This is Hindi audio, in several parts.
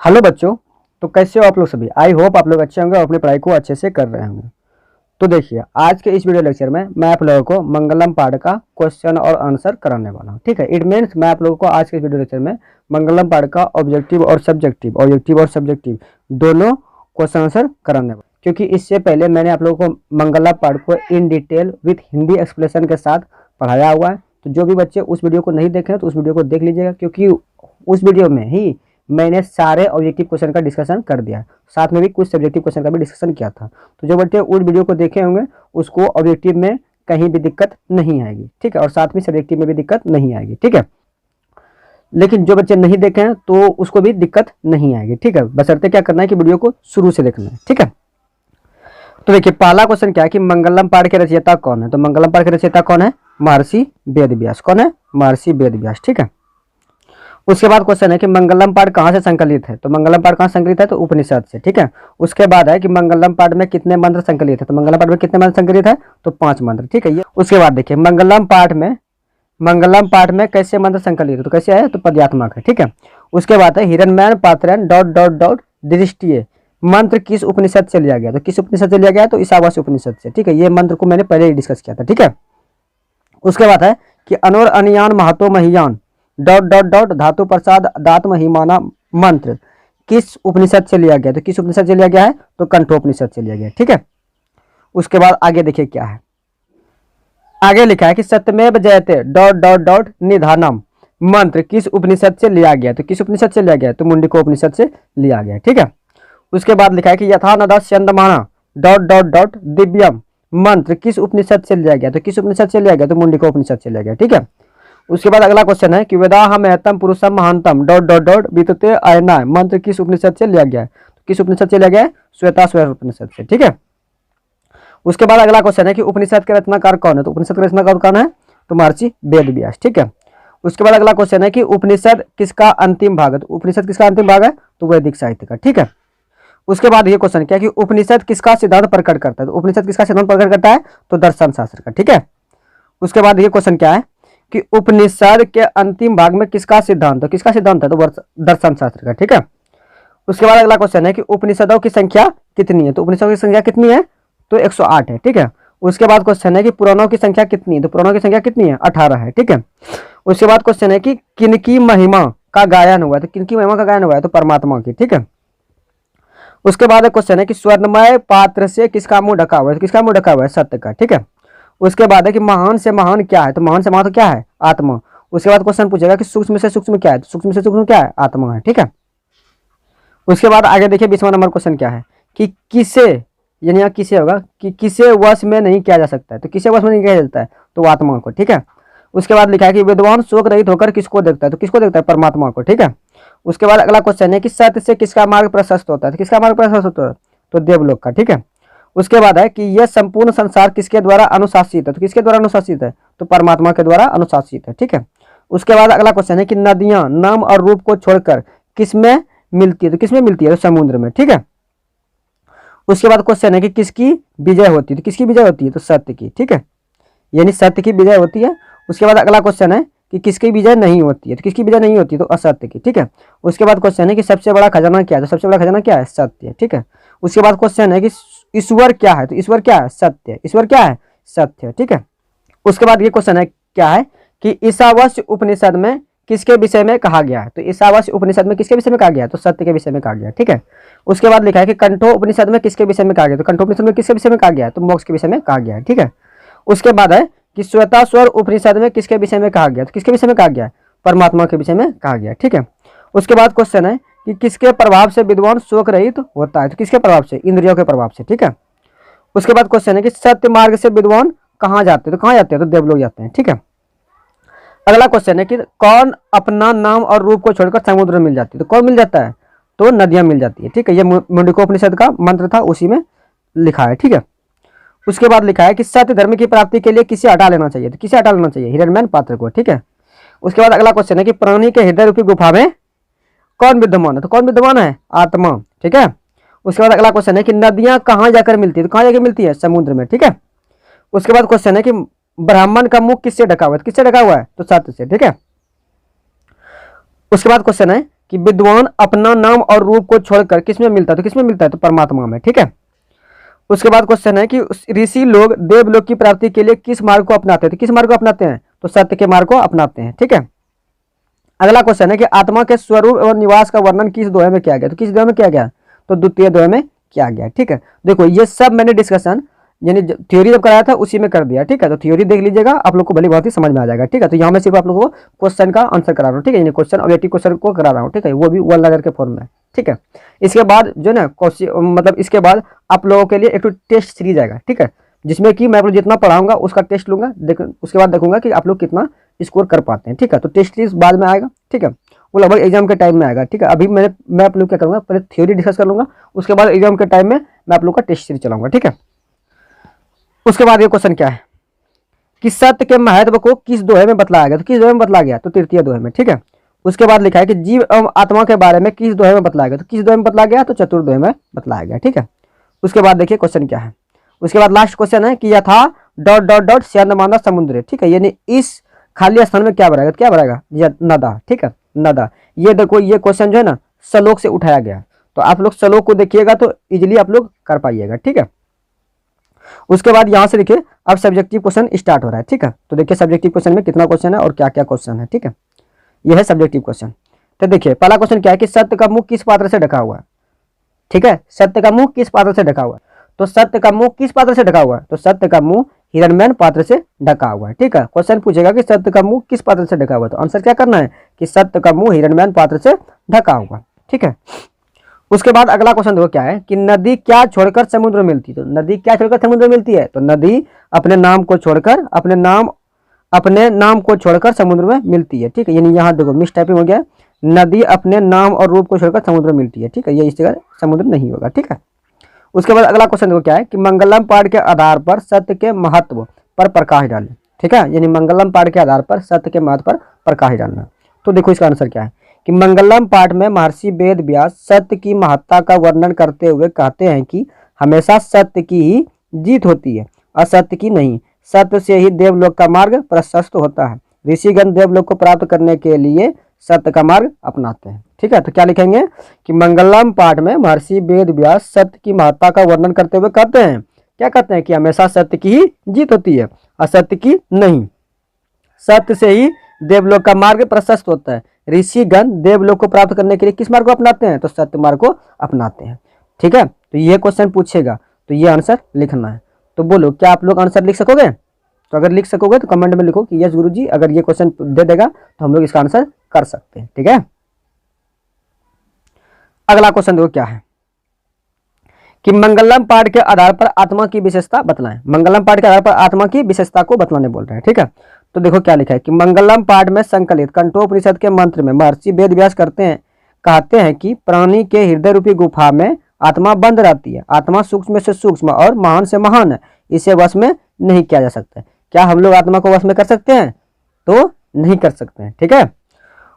हेलो बच्चों। तो कैसे हो आप लोग सभी। आई होप आप लोग अच्छे होंगे और अपनी पढ़ाई को अच्छे से कर रहे होंगे। तो देखिए, आज के इस वीडियो लेक्चर में मैं आप लोगों को मंगलम पाठ का क्वेश्चन और आंसर कराने वाला हूँ। ठीक है, इट मीन्स मैं आप लोगों को आज के इस वीडियो लेक्चर में मंगलम पाठ का ऑब्जेक्टिव दोनों क्वेश्चन आंसर कराने वाला, क्योंकि इससे पहले मैंने आप लोगों को मंगलम पाठ को in detail with Hindi explanation के साथ पढ़ाया हुआ है। तो जो भी बच्चे उस वीडियो को नहीं देखे तो उस वीडियो को देख लीजिएगा, क्योंकि उस वीडियो में ही मैंने सारे ऑब्जेक्टिव क्वेश्चन का डिस्कशन कर दिया, साथ में भी कुछ सब्जेक्टिव क्वेश्चन का भी डिस्कशन किया था। तो जो बच्चे उस वीडियो को देखे होंगे उसको ऑब्जेक्टिव में कहीं भी दिक्कत नहीं आएगी। ठीक है, और साथ में सब्जेक्टिव में भी दिक्कत नहीं आएगी। ठीक है, लेकिन जो बच्चे नहीं देखे हैं तो उसको भी दिक्कत नहीं आएगी। ठीक है, बशर्ते क्या करना है कि वीडियो को शुरू से देखना है। ठीक है, तो देखिए पहला क्वेश्चन क्या है कि मंगलम पाठ के रचयिता कौन है। तो मंगलम पाठ के रचयिता कौन है? महर्षि वेदव्यास। कौन है? महर्षि वेदव्यास। ठीक है, उसके बाद क्वेश्चन है कि मंगलम पाठ कहाँ से संकलित है। तो मंगलम पाठ कहाँ संकलित है? तो उपनिषद से। ठीक है, उसके बाद है कि मंगलम पाठ में कितने मंत्र संकलित है। तो मंगलम पाठ में कितने मंत्र संकलित है? तो 5 मंत्र। ठीक है, ये उसके बाद देखिए मंगलम पाठ में कैसे मंत्र संकलित है। तो कैसे है? तो पद्यात्मक है। ठीक है, उसके बाद है हिरण्मय पात्रन डॉट डॉट डॉट दृष्टिय मंत्र किस उपनिषद से लिया गया। तो किस उपनिषद से लिया गया? तो ईशावास्य उपनिषद से। ठीक है, ये मंत्र को मैंने पहले ही डिस्कस किया था। ठीक है, उसके बाद है कि अनोर अनियान महतो महियान डॉट डॉट डॉट धातु प्रसाद दात्म हिमाना मंत्र किस उपनिषद से लिया गया। तो किस उपनिषद से लिया गया है? तो कंठोपनिषद से लिया गया। ठीक है, उसके बाद आगे देखिए क्या है, आगे लिखा है कि सत्यमेव जयते डॉट डॉट डॉट निधानम मंत्र किस उपनिषद से लिया गया। तो किस उपनिषद से लिया गया? तो मुंडिको उपनिषद से लिया गया। ठीक है, उसके बाद लिखा है कि यथा नदा स्यंदमाना डॉट डॉट डॉट दिव्यम मंत्र किस उपनिषद से लिया गया। तो किस उपनिषद से लिया गया? तो मुंडिको उपनिषद से लिया गया। ठीक है, उसके बाद अगला क्वेश्चन है कि वेदाहम महतम पुरुषम महानतम डॉट डॉट डॉट वितते अयना मंत्र किस उपनिषद से लिया गया है। तो किस उपनिषद से लिया गया है? श्वेताश्वर उपनिषद से। ठीक है, उसके बाद अगला क्वेश्चन है कि उपनिषद के रचनाकार कौन है। तो उपनिषद के रचनाकार कौन है? तो महर्षि वेदव्यास। ठीक है, उसके बाद अगला क्वेश्चन है कि उपनिषद किसका अंतिम भाग है। तो उपनिषद किसका अंतिम भाग है? तो वैदिक साहित्य का। ठीक है, उसके बाद ये क्वेश्चन क्या है कि उपनिषद किसका सिद्धांत प्रकट करता है। तो उपनिषद किसका सिद्धांत प्रकट करता है? तो दर्शन शास्त्र का। ठीक है, उसके बाद ये क्वेश्चन क्या है कि उपनिषद के अंतिम भाग में किसका सिद्धांत है। किसका सिद्धांत है? तो दर्शन शास्त्र का। ठीक है, उसके बाद अगला क्वेश्चन है कि उपनिषदों की संख्या कितनी है। तो उपनिषदों की संख्या कितनी है? तो 108 है। ठीक है, उसके बाद क्वेश्चन है कि पुराणों की संख्या कितनी है। तो पुराणों की संख्या कितनी है? 18 है। ठीक है, उसके बाद क्वेश्चन है कि किनकी महिमा का गायन हुआ है। तो किनकी महिमा का गायन हुआ है? तो परमात्मा की। ठीक है, उसके बाद क्वेश्चन है कि स्वर्णमय पात्र से किसका मुंह ढका हुआ है। तो किसका मुंह ढका हुआ है? सत्य का। ठीक है, उसके बाद है कि महान से महान क्या है। तो महान से महान तो क्या है? आत्मा। उसके बाद क्वेश्चन पूछेगा कि सूक्ष्म से सूक्ष्म क्या है। तो सूक्ष्म से सूक्ष्म क्या है? आत्मा है। ठीक है, उसके बाद आगे देखिए 20वां नंबर क्वेश्चन क्या है कि किसे, यानी यहाँ किसे होगा कि किसे वश में नहीं किया जा सकता है। तो किसे वश में नहीं किया जा सकता है? तो आत्मा को। ठीक है, उसके बाद लिखा है कि विद्वान शोक रहित होकर किसको देखता है। तो किसको देखता है? परमात्मा को। ठीक है, उसके बाद अगला क्वेश्चन है कि सत्य से किसका मार्ग प्रशस्त होता है। तो किसका मार्ग प्रशस्त होता है? तो देवलोक का। ठीक है, उसके बाद है कि यह संपूर्ण संसार किसके द्वारा अनुशासित है। तो किसके द्वारा अनुशासित है? तो परमात्मा के द्वारा अनुशासित है। ठीक है, उसके बाद अगला क्वेश्चन है कि नदियां नाम और रूप को छोड़कर किसमें मिलती है। तो किसमें मिलती है? तो समुद्र में। ठीक है, उसके बाद क्वेश्चन है कि किसकी विजय होती है। तो किसकी विजय होती है? तो सत्य की। ठीक है, यानी सत्य की विजय होती है। उसके बाद अगला क्वेश्चन है कि किसकी विजय नहीं होती है। तो किसकी विजय नहीं होती है? तो असत्य की। ठीक है, उसके बाद क्वेश्चन है कि सबसे बड़ा खजाना क्या है। तो सबसे बड़ा खजाना क्या है? सत्य। ठीक है, उसके बाद क्वेश्चन है कि ईश्वर क्या है। तो ईश्वर क्या है? सत्य। ईश्वर क्या है? सत्य। ठीक है, उसके बाद ये क्वेश्चन है क्या है कि ईशावास्य उपनिषद में किसके विषय में कहा गया है। तो ईशावास्य उपनिषद में किसके विषय में कहा गया है? तो सत्य के विषय में कहा गया है। ठीक है, उसके बाद लिखा है कि कंठो उपनिषद में किसके विषय में कहा गया। तो कंठोपनिषद में किसके विषय में कहा गया है? तो मोक्ष के विषय में कहा गया है। ठीक है, उसके बाद है कि श्वेताश्वर उपनिषद में किसके विषय में कहा गया। तो किसके विषय में कहा गया? परमात्मा के विषय में कहा गया। ठीक है, उसके बाद क्वेश्चन है कि किसके प्रभाव से विद्वान शोक रहित होता है। तो किसके प्रभाव से? इंद्रियों के प्रभाव से। ठीक है, उसके बाद क्वेश्चन है कि सत्य मार्ग से विद्वान कहाँ जाते हैं। तो कहाँ जाते हैं? तो देवलोक जाते हैं। ठीक है, अगला क्वेश्चन है कि कौन अपना नाम और रूप को छोड़कर समुद्र में मिल जाती है। तो कौन मिल जाता है? तो नदियां मिल जाती है। ठीक है, ये मुंडकोपनिषद का मंत्र था, उसी में लिखा है। ठीक है, उसके बाद लिखा है कि सत्य धर्म की प्राप्ति के लिए किसे हटा लेना चाहिए। तो किसे हटा लेना चाहिए? हिरण्मय पात्र को। ठीक है, उसके बाद अगला क्वेश्चन है कि प्राणी के हृदय रूपी गुफा में कौन विद्यमान है। तो कौन विद्यमान है? आत्मा। ठीक है, उसके बाद अगला क्वेश्चन है कि नदियां कहाँ जाकर मिलती है। तो कहाँ जाकर मिलती है? समुद्र में। ठीक है, उसके बाद क्वेश्चन है कि ब्राह्मण का मुख किससे ढका हुआ है। किससे ढका हुआ है? तो सत्य से। ठीक है, उसके बाद क्वेश्चन है कि विद्वान अपना नाम और रूप को छोड़कर किसमें मिलता है, तो किसमें मिलता है, तो परमात्मा में। ठीक है। उसके बाद क्वेश्चन है कि ऋषि लोग देवलोक की प्राप्ति के लिए किस मार्ग को अपनाते हैं, तो किस मार्ग को अपनाते हैं, तो सत्य के मार्ग को अपनाते हैं। ठीक है। अगला क्वेश्चन है कि आत्मा के स्वरूप और निवास का वर्णन किस दोहे में किया गया, तो किस दोहे में किया गया, तो द्वितीय दोहे में किया गया। ठीक है। देखो ये सब मैंने डिस्कशन यानी थ्योरी जब कराया था उसी में कर दिया। ठीक है। तो थ्योरी देख लीजिएगा, आप लोग को भली बहुत ही समझ में आ जाएगा। ठीक है। तो यहाँ मैं सिर्फ आप लोगों को क्वेश्चन का आंसर करा रहा हूँ। ठीक है। यानी क्वेश्चन ऑब्जेक्टिव क्वेश्चन को करा रहा हूँ। ठीक है। वो भी वन लाइनर के फॉर्म में। ठीक है। इसके बाद जो ना क्वेश्चन मतलब इसके बाद आप लोगों के लिए एक तो टेस्ट सीरीज आएगा। ठीक है। जिसमें कि मैं आप लोग जितना पढ़ाऊंगा उसका टेस्ट लूंगा, उसके बाद देखूंगा कि आप लोग कितना स्कोर कर पाते हैं। ठीक है। तो टेस्ट सीरीज बाद में आएगा। ठीक है। वो लगभग एग्जाम के टाइम में आएगा। ठीक है। अभी मैं आप लोग क्या करूंगा, पहले थ्योरी डिस्कस कर लूंगा, उसके बाद एग्जाम के टाइम में मैं आप लोग का टेस्ट सीरीज चलाऊंगा। ठीक है। उसके बाद ये क्वेश्चन क्या है कि सत्य के महत्व को किस दोहे में बतलाया गया, तो किस दोहे में बतलाया गया, तो तृतीय दोहे में। ठीक है। उसके बाद लिखा है कि जीव एवं आत्मा के बारे में किस दोहे में बतलाया गया, तो किस दोहे में बतलाया गया, तो चतुर्थ दोहे में बतलाया गया। ठीक है। उसके बाद देखिए क्वेश्चन क्या है। उसके बाद लास्ट क्वेश्चन है कि यथा डॉट डॉट डॉट स्यंदमाना समुद्र। ठीक है। यानी इस खाली स्थान में क्या भरेगा, तो क्या भरेगा, नदा। ठीक है। नदा। ये देखो ये क्वेश्चन जो है ना श्लोक से उठाया गया, तो आप लोग श्लोक को देखिएगा तो इजिली आप लोग कर पाइएगा। ठीक है। उसके बाद यहां से देखिए अब सब्जेक्टिव क्वेश्चन स्टार्ट हो रहा है। ठीक है। तो देखिए सब्जेक्टिव क्वेश्चन में कितना क्वेश्चन है और क्या क्या क्वेश्चन है। ठीक है। यह है सब्जेक्टिव क्वेश्चन। तो देखिए पहला क्वेश्चन क्या है कि सत्य का मुंह किस पात्र से ढका हुआ है। ठीक है। सत्य का मुंह किस पात्र से ढका हुआ है, तो सत्य का मुंह किस पात्र से ढका हुआ है, तो सत्य का मुंह हिरण्मय पात्र से ढका हुआ है। ठीक है। क्वेश्चन पूछेगा कि सत्य का मुंह किस पात्र से ढका हुआ है, तो आंसर क्या करना है कि सत्य का मुंह हिरण्मय पात्र से ढका हुआ। ठीक है। उसके बाद अगला क्वेश्चन देखो क्या है कि नदी क्या छोड़कर समुद्र में मिलती है, तो नदी क्या छोड़कर समुद्र में मिलती है, तो नदी अपने नाम को छोड़कर अपने नाम को छोड़कर समुद्र में मिलती है। ठीक है। यानी यहाँ देखो मिस टाइपिंग हो गया, नदी अपने नाम और रूप को छोड़कर समुद्र में मिलती है। ठीक है। ये इस जगह समुद्र नहीं होगा। ठीक है। उसके बाद अगला क्वेश्चन देखो क्या है कि मंगलम पाठ के आधार पर सत्य के महत्व पर प्रकाश डालें। ठीक है। यानी मंगलम पाठ के आधार पर सत्य के महत्व पर प्रकाश डालना। तो देखो इसका आंसर क्या है कि मंगलम पाठ में महर्षि वेद व्यास सत्य की महत्ता का वर्णन करते हुए कहते हैं कि हमेशा सत्य की ही जीत होती है, असत्य की नहीं। सत्य से ही देवलोक का मार्ग प्रशस्त होता है। ऋषिगण देवलोक को प्राप्त करने के लिए सत्य का मार्ग अपनाते हैं। ठीक है। तो क्या लिखेंगे कि मंगलम पाठ में महर्षि वेद व्यास सत्य की महत्ता का वर्णन करते हुए कहते हैं, क्या कहते हैं कि हमेशा सत्य की ही जीत होती है, असत्य की नहीं। सत्य से ही देवलोक का मार्ग प्रशस्त होता है। ऋषिगण देवलोक को प्राप्त करने के लिए किस मार्ग को अपनाते हैं, तो सत्य मार्ग को अपनाते हैं। ठीक है। तो ये क्वेश्चन पूछेगा तो ये आंसर लिखना है। तो बोलो क्या आप लोग आंसर लिख सकोगे, तो अगर लिख सकोगे तो कमेंट में लिखो कि यस गुरुजी, अगर ये क्वेश्चन दे देगा तो हम लोग इसका आंसर कर सकते हैं। ठीक है। अगला क्वेश्चन देखो क्या है कि मंगलम पाठ के आधार पर आत्मा की विशेषता बतलाएं। मंगलम पाठ के आधार पर आत्मा की विशेषता को बतलाने बोल रहे हैं। ठीक है। तो देखो क्या लिखा है कि मंगलम पाठ में संकलित कंठोपनिषद के मंत्र में महर्षि वेद व्यास कहते हैं कि प्राणी के हृदय रूपी गुफा में आत्मा बंद रहती है। आत्मा सूक्ष्म से सूक्ष्म और महान से महान है, इसे वश में नहीं किया जा सकता। क्या हम लोग आत्मा को वश में कर सकते हैं, तो नहीं कर सकते हैं। ठीक है।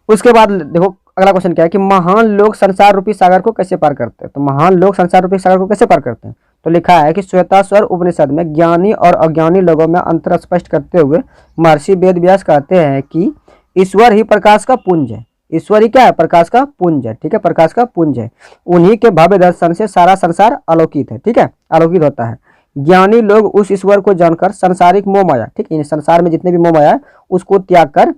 उसके बाद देखो अगला क्वेश्चन क्या है कि महान लोग संसार रूपी सागर को कैसे पार करते हैं, तो महान लोग संसार रूपी सागर को कैसे पार करते हैं, तो लिखा है कि श्वेताश्वर उपनिषद में ज्ञानी और अज्ञानी लोगों में अंतर स्पष्ट करते हुए महर्षि वेद व्यास कहते हैं कि ईश्वर ही प्रकाश का पुंज है। ईश्वर ही क्या है, प्रकाश का पुंज है। ठीक है। प्रकाश का पुंज है। उन्हीं के भव्य दर्शन से सारा संसार अलौकित है। ठीक है। अलौकित होता है। ज्ञानी लोग उस ईश्वर को जानकर संसारिक मोह माया, ठीक है, संसार में जितने भी मोह माया है उसको त्याग कर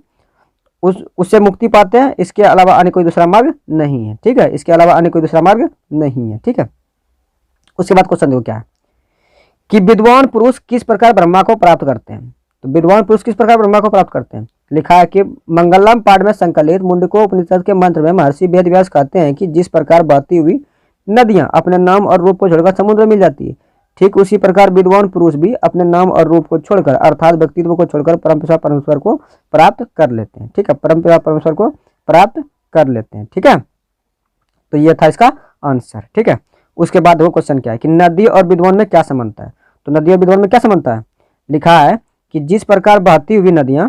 उससे मुक्ति पाते हैं। इसके अलावा अन्य कोई दूसरा मार्ग नहीं है। ठीक है। इसके अलावा अन्य कोई दूसरा मार्ग नहीं है। ठीक है। उसके बाद क्वेश्चन देखो क्या है कि विद्वान पुरुष किस प्रकार ब्रह्मा को प्राप्त करते हैं, तो विद्वान पुरुष किस प्रकार ब्रह्मा को प्राप्त करते हैं। लिखा है कि मंगलम पाठ में संकलित मुंडको उपनिषद के मंत्र में महर्षि वेद व्यास कहते हैं कि जिस प्रकार बहती हुई नदियां अपने नाम और रूप को छोड़कर समुद्र में मिल जाती है, ठीक उसी प्रकार विद्वान पुरुष भी अपने नाम और रूप को छोड़कर अर्थात व्यक्तित्व को छोड़कर परमपिता परमेश्वर को प्राप्त कर लेते हैं। ठीक है। परमपिता परमेश्वर को प्राप्त कर लेते हैं। ठीक है। तो ये था इसका आंसर। ठीक है। उसके बाद वो क्वेश्चन क्या है कि नदी और विद्वान में क्या समानता है, तो नदी और विद्वान में क्या समानता है। लिखा है कि जिस प्रकार बहती हुई नदियां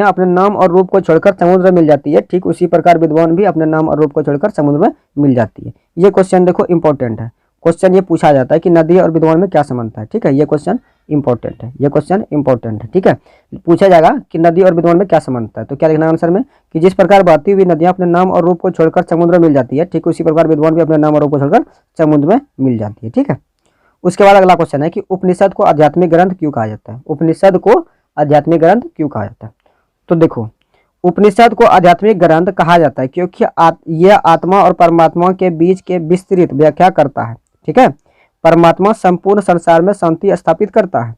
अपने नाम और रूप को छोड़कर समुद्र में मिल जाती है, ठीक उसी प्रकार विद्वान भी अपने नाम और रूप को छोड़कर समुद्र में मिल जाती है। ये क्वेश्चन देखो इंपॉर्टेंट है। क्वेश्चन ये पूछा जाता है कि नदी और विद्वान में क्या समानता है। ठीक है। ये क्वेश्चन इंपॉर्टेंट है, ये क्वेश्चन इंपॉर्टेंट है। ठीक है, पूछा जाएगा कि नदी और विद्वान में क्या समानता है, तो क्या लिखना है आंसर में कि जिस प्रकार बहती हुई नदियां अपने नाम और रूप को छोड़कर समुद्र में मिल जाती है, ठीक उसी प्रकार विद्वान भी अपने नाम और रूप को छोड़कर समुद्र में मिल जाती है। ठीक है, उसके बाद अगला क्वेश्चन है कि उपनिषद को आध्यात्मिक ग्रंथ क्यों कहा जाता है। उपनिषद को आध्यात्मिक ग्रंथ क्यों कहा जाता है, तो देखो उपनिषद को आध्यात्मिक ग्रंथ कहा जाता है क्योंकि यह आत्मा और परमात्मा के बीच के विस्तृत व्याख्या करता है। ठीक है, परमात्मा संपूर्ण संसार में शांति स्थापित करता है।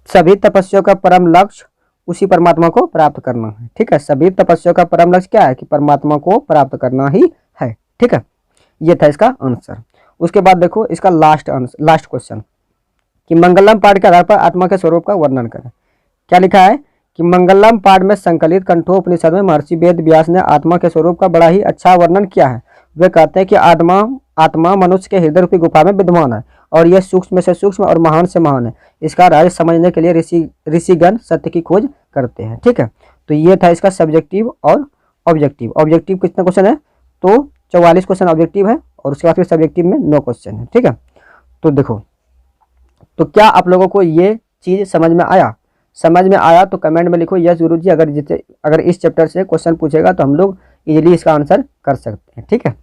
सभी तपस्या का परम लक्ष्य उसी परमात्मा को प्राप्त करना है। ठीक है, सभी तपस्या का परम लक्ष्य क्या है कि परमात्मा को प्राप्त करना ही है। ठीक है, ये था इसका आंसर। उसके बाद देखो इसका लास्ट क्वेश्चन कि मंगलम पाठ के आधार पर आत्मा के स्वरूप का वर्णन करें। क्या लिखा है कि मंगलम पाठ में संकलित कंठोपनिषद में महर्षि वेद व्यास ने आत्मा के स्वरूप का बड़ा ही अच्छा वर्णन किया है। वे कहते हैं कि आत्मा मनुष्य के हृदय रूपी गुफा में विद्यमान है और यह सूक्ष्म से सूक्ष्म और महान से महान है। इसका राज समझने के लिए ऋषिगण सत्य की खोज करते हैं। ठीक है, तो ये था इसका सब्जेक्टिव और ऑब्जेक्टिव। ऑब्जेक्टिव कितना क्वेश्चन है, तो 44 क्वेश्चन ऑब्जेक्टिव है और उसके बाद फिर सब्जेक्टिव में 9 क्वेश्चन है। ठीक है, तो देखो तो क्या आप लोगों को ये चीज़ समझ में आया? समझ में आया तो कमेंट में लिखो यस गुरु जी। अगर इस चैप्टर से क्वेश्चन पूछेगा तो हम लोग इजीली इसका आंसर कर सकते हैं। ठीक है,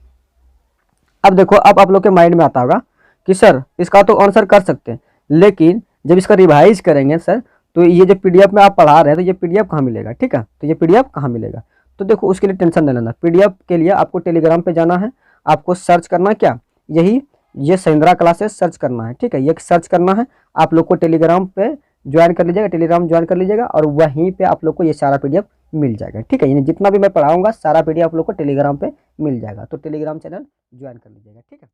अब देखो अब आप लोग के माइंड में आता होगा कि सर इसका तो आंसर कर सकते हैं, लेकिन जब इसका रिवाइज करेंगे सर तो ये जो पीडीएफ में आप पढ़ा रहे हैं तो ये पीडीएफ कहाँ मिलेगा। ठीक है, तो ये पीडीएफ कहाँ मिलेगा, तो देखो उसके लिए टेंशन नहीं लेना। पीडीएफ के लिए आपको टेलीग्राम पे जाना है, आपको सर्च करना क्या, यही ये सहिंद्रा क्लासेस सर्च करना है। ठीक है, ये सर्च करना है, आप लोग को टेलीग्राम पे ज्वाइन कर लीजिएगा, टेलीग्राम ज्वाइन कर लीजिएगा और वहीं पे आप लोग को ये सारा पीडीएफ मिल जाएगा। ठीक है, यानी जितना भी मैं पढ़ाऊंगा सारा पीडीएफ आप लोग को टेलीग्राम पे मिल जाएगा, तो टेलीग्राम चैनल ज्वाइन कर लीजिएगा। ठीक है।